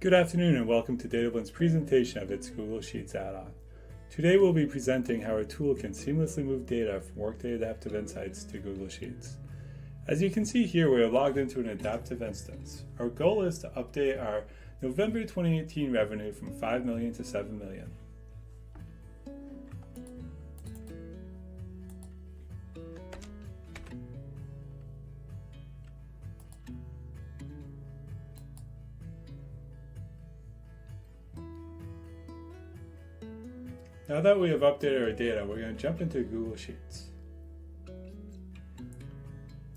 Good afternoon and welcome to DataBlend's presentation of its Google Sheets add-on. Today we'll be presenting how our tool can seamlessly move data from Workday Adaptive Insights to Google Sheets. As you can see here, we are logged into an adaptive instance. Our goal is to update our November 2018 revenue from 5 million to 7 million. Now that we have updated our data, we're going to jump into Google Sheets.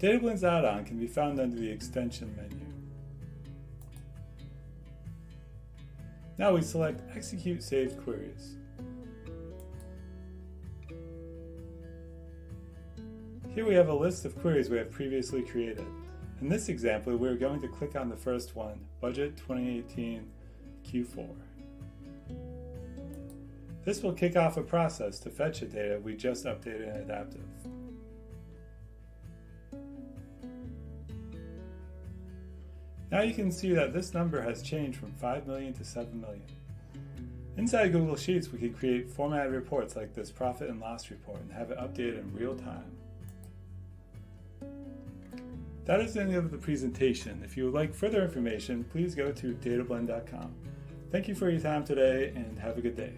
DataBlend's add-on can be found under the extension menu. Now we select Execute Saved Queries. Here we have a list of queries we have previously created. In this example, we're going to click on the first one, Budget 2018 Q4. This will kick off a process to fetch the data we just updated in Adaptive. Now you can see that this number has changed from 5 million to 7 million. Inside Google Sheets, we can create formatted reports like this profit and loss report and have it updated in real time. That is the end of the presentation. If you would like further information, please go to datablend.com. Thank you for your time today and have a good day.